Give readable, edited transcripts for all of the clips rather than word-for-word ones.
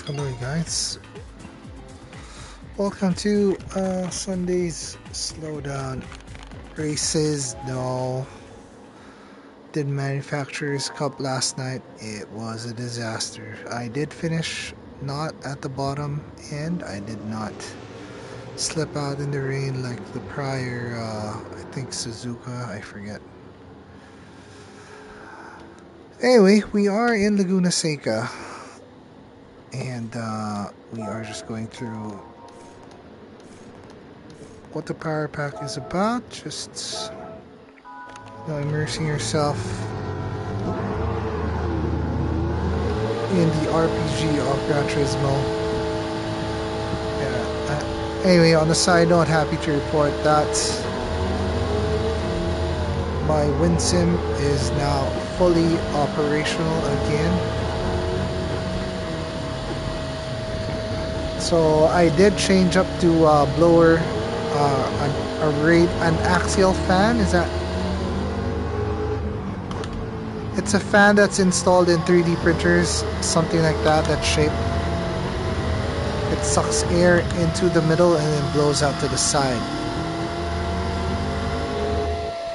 Hello guys, welcome to Sunday's slowdown races. No, did Manufacturers Cup last night. It was a disaster. I did finish not at the bottom and I did not slip out in the rain like the prior I think Suzuka, I forget. Anyway, we are in Laguna Seca and we are just going through what the power pack is about. Just immersing yourself in the RPG of Gran Turismo. Anyway, on the side note, happy to report that my WinSim is now fully operational again. So I did change up to blower, an axial fan. Is that? It's a fan that's installed in 3D printers, something like that. That shape. It sucks air into the middle and then blows out to the side.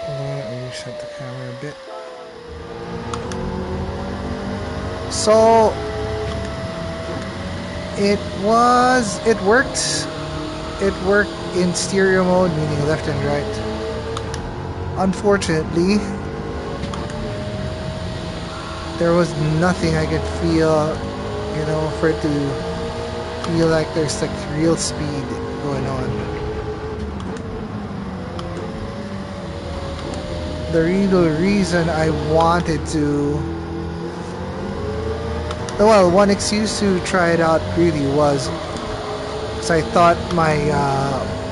Let me reset the camera a bit. So it worked. It worked in stereo mode, meaning left and right. Unfortunately, there was nothing I could feel, for it to feel like there's like real speed going on. The real reason I wanted to, well, one excuse to try it out really was because I thought my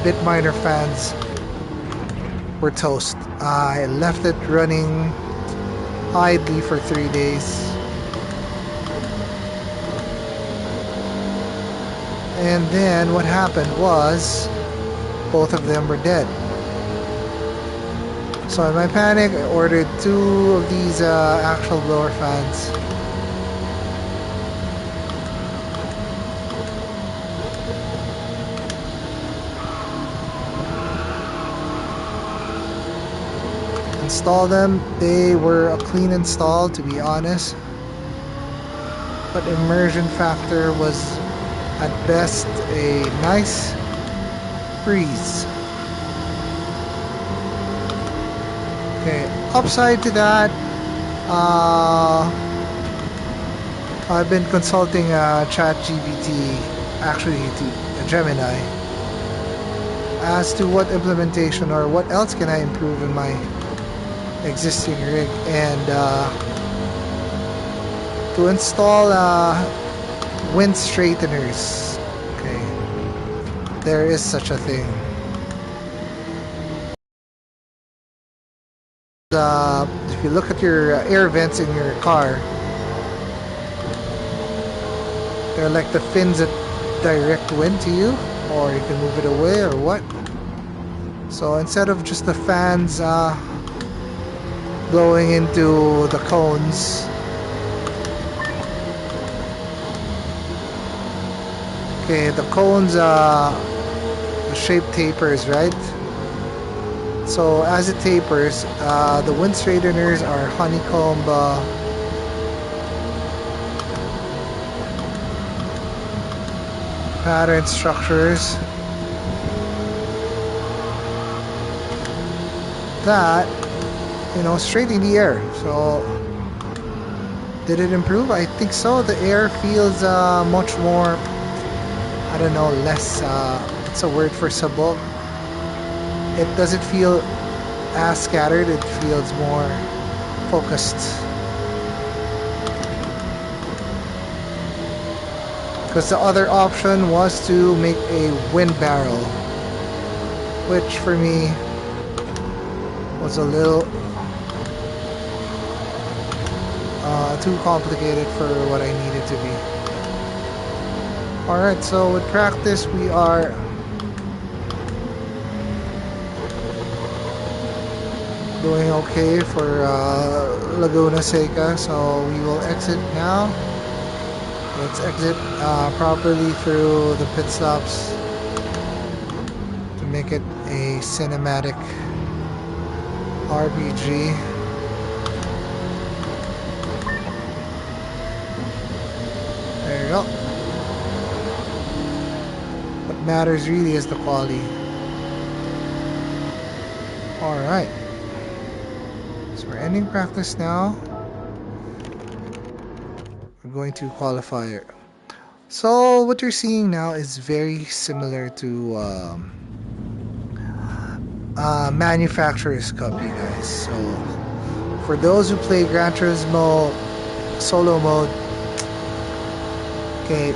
Bitminer fans were toast. I left it running idly for 3 days, and then what happened was both of them were dead. So in my panic, I ordered 2 of these actual blower fans. Install them. They were a clean install, to be honest, but immersion factor was at best a nice breeze. Okay, upside to that, I've been consulting ChatGPT, actually to Gemini, as to what implementation or what else can I improve in my existing rig, and to install wind straighteners. Okay, there is such a thing. If you look at your air vents in your car, they're like the fins that direct wind to you, or you can move it away or what. So instead of just the fans blowing into the cones, okay, the cones, the shape tapers, right? So as it tapers, the wind straighteners are honeycomb pattern structures that straighten the air. So did it improve? I think so. The air feels much more, I don't know, less, it's a word for sabog. It doesn't feel as scattered, it feels more focused. Because the other option was to make a wind barrel, which for me was a little too complicated for what I needed to be. Alright, so with practice we are doing okay for Laguna Seca, so we will exit now Let's exit properly through the pit stops to make it a cinematic RPG. There you go. What matters really is the quality. Alright. So we're ending practice now. We're going to qualifier. So what you're seeing now is very similar to Manufacturer's Cup, you guys. So for those who play Gran Turismo solo mode, okay,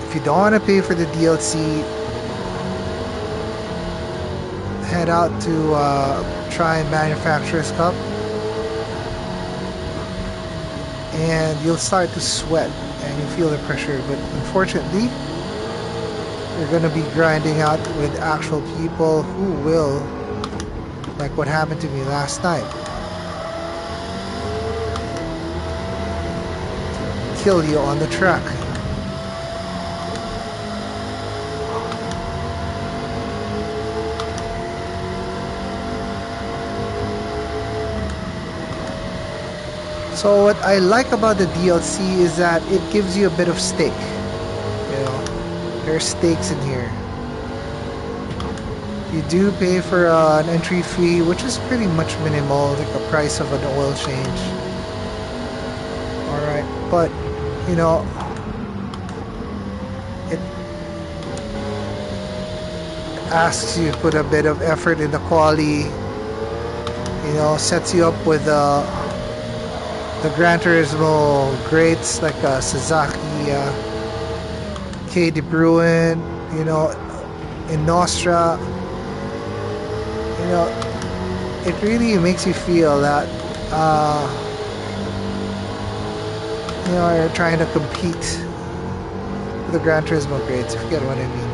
if you don't want to pay for the DLC, head out to try Manufacturer's Cup, and you'll start to sweat and you feel the pressure. But unfortunately, you're going to be grinding out with actual people who will, like what happened to me last night, kill you on the track. So what I like about the DLC is that it gives you a bit of stake. You know, there's stakes in here. You do pay for an entry fee, which is pretty much minimal, like the price of an oil change. Alright, but, you know, it asks you to put a bit of effort in the quality, you know, sets you up with the Gran Turismo greats like Sasaki, K. De Bruin, you know, in Nostra. You know, it really makes you feel that, you know, you're trying to compete with the Gran Turismo grades, if you get what I mean.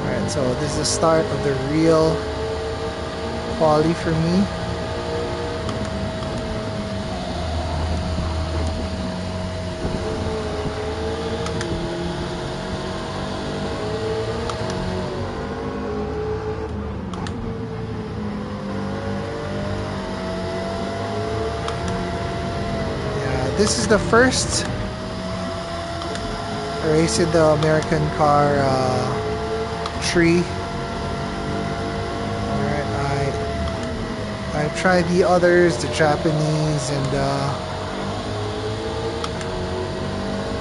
Alright, so this is the start of the real quality for me. This is the first race in the American car tree. Alright, I've tried the others, the Japanese and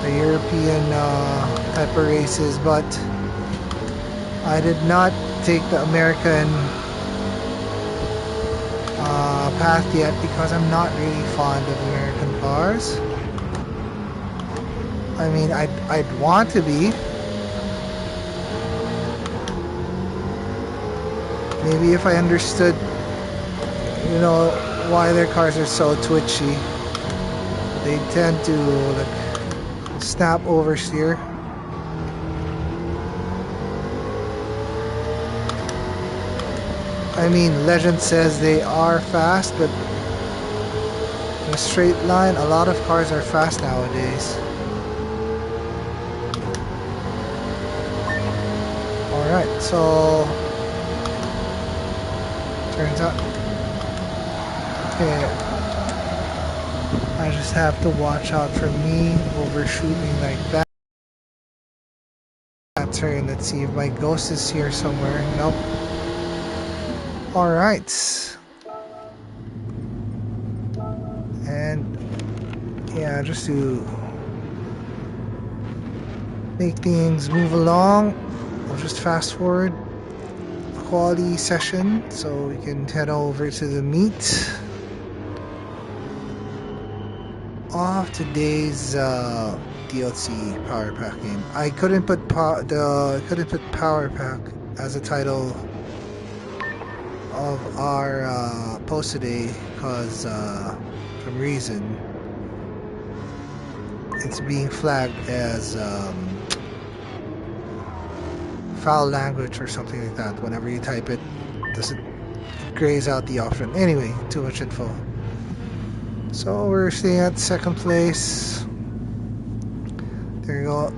the European type of races, but I did not take the American path yet because I'm not really fond of American cars. I mean, I'd want to be. Maybe if I understood, you know, why their cars are so twitchy. They tend to like snap oversteer. I mean, legend says they are fast, but in a straight line, a lot of cars are fast nowadays. Alright, so turns out, okay, I just have to watch out for me overshooting like that. Turn, let's see if my ghost is here somewhere. Nope. Alright. And yeah, just to make things move along, I'll just fast forward a quality session so we can head over to the meet of today's DLC Power Pack game. I couldn't put Power Pack as a title of our post today because some reason it's being flagged as foul language or something like that. Whenever you type it, it grays out the option. Anyway, too much info. So we're staying at second place. There you go.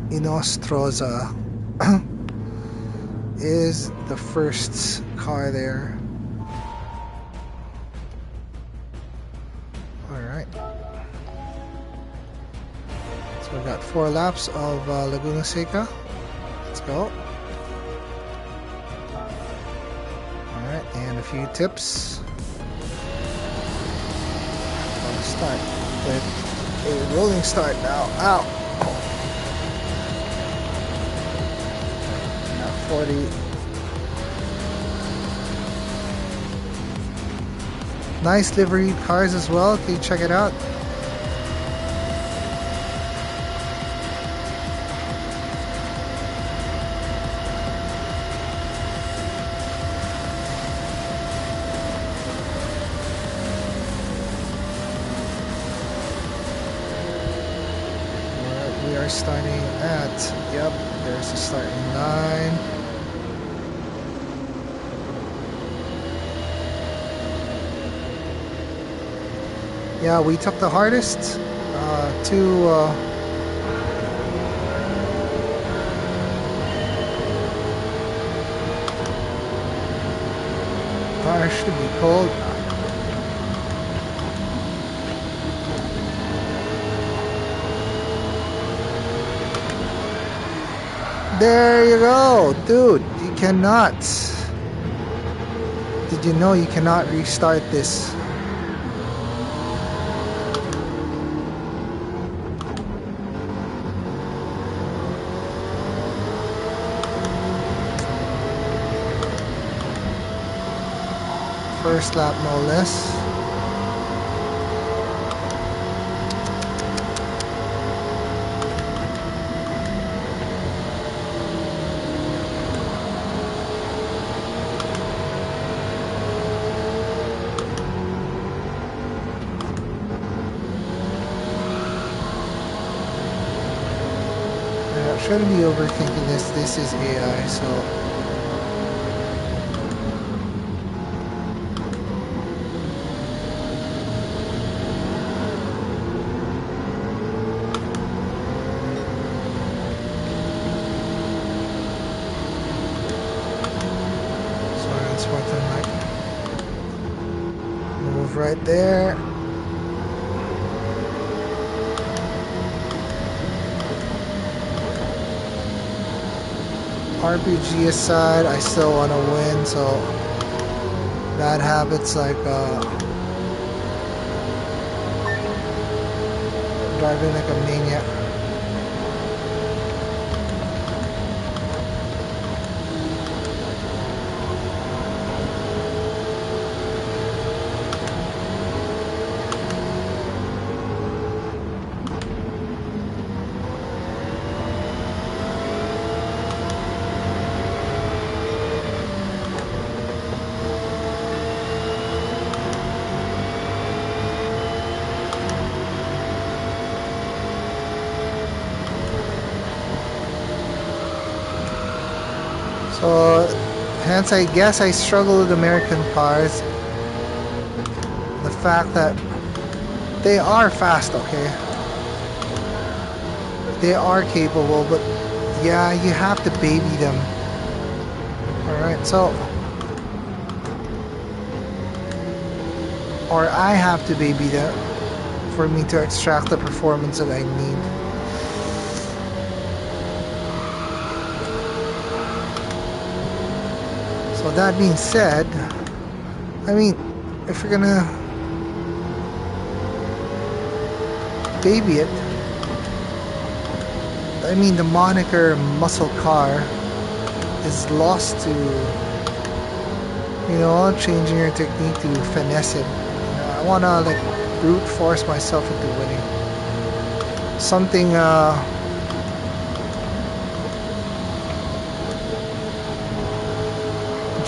Inostroza is the first car there. Alright. So we got 4 laps of Laguna Seca. Let's go. Alright, and a few tips. I'll start with a rolling start now. Ow! 40. Nice livery cars as well. Can you check it out? We are starting at, yep, there's the starting line. Yeah, we took the hardest car should be cold. There you go, dude. You cannot. Did you know you cannot restart this? First lap, no less. I shouldn't be overthinking this. This is AI, so. Move right there. RPG aside, I still want to win, so bad habits like driving like a maniac. So, hence I guess I struggle with American cars. The fact that they are fast, okay? They are capable, but yeah, you have to baby them. Alright, so... or I have to baby them for me to extract the performance that I need. So that being said, I mean, if you're gonna baby it, I mean, the moniker muscle car is lost to, you know, changing your technique to finesse it. I wanna like brute force myself into winning. Something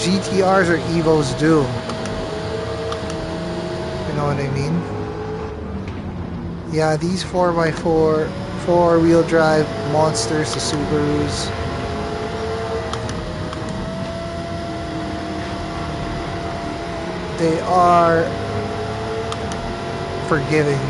GTRs or Evos do. You know what I mean? Yeah, these 4x4 four-wheel drive monsters, the Subarus. They are forgiving.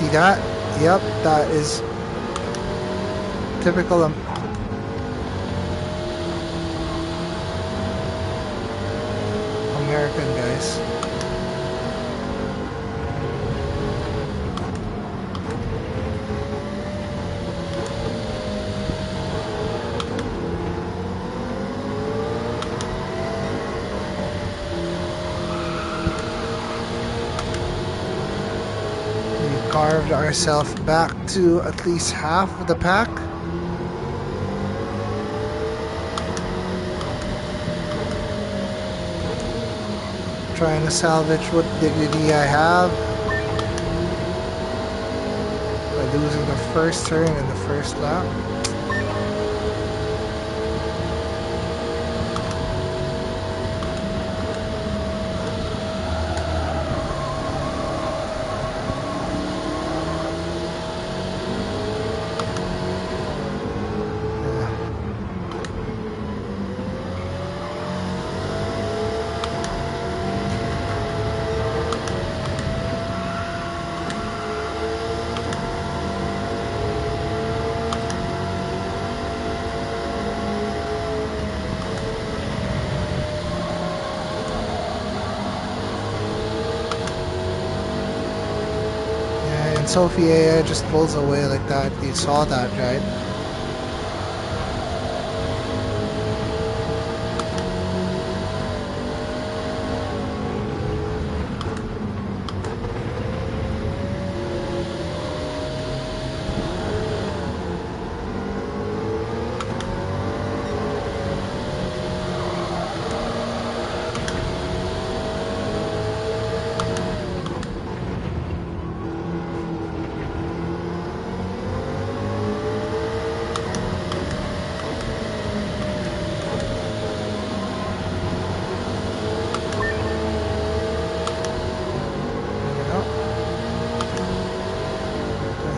See that? Yep, that is typical American, guys. We carved ourselves back to at least half of the pack. Trying to salvage what dignity I have by losing the first turn in the first lap. And Sophia just pulls away like that. You saw that, right?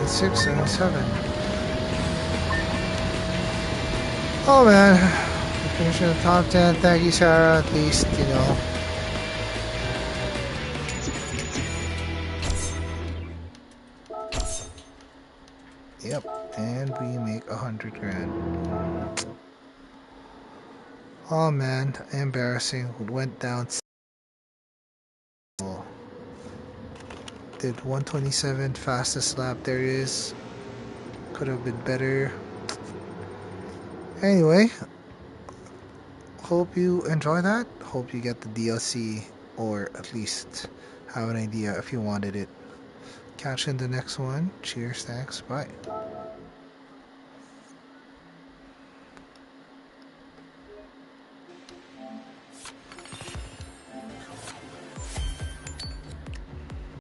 Six and 7. Oh man, we finished in the top 10. Thank you, Sarah. At least, you know. Yep, and we make 100 grand. Oh man, embarrassing. Went down. Did 127 fastest lap there is. Could have been better. Anyway, hope you enjoy that. Hope you get the DLC, or at least have an idea if you wanted it. Catch you in the next one. Cheers, thanks, bye.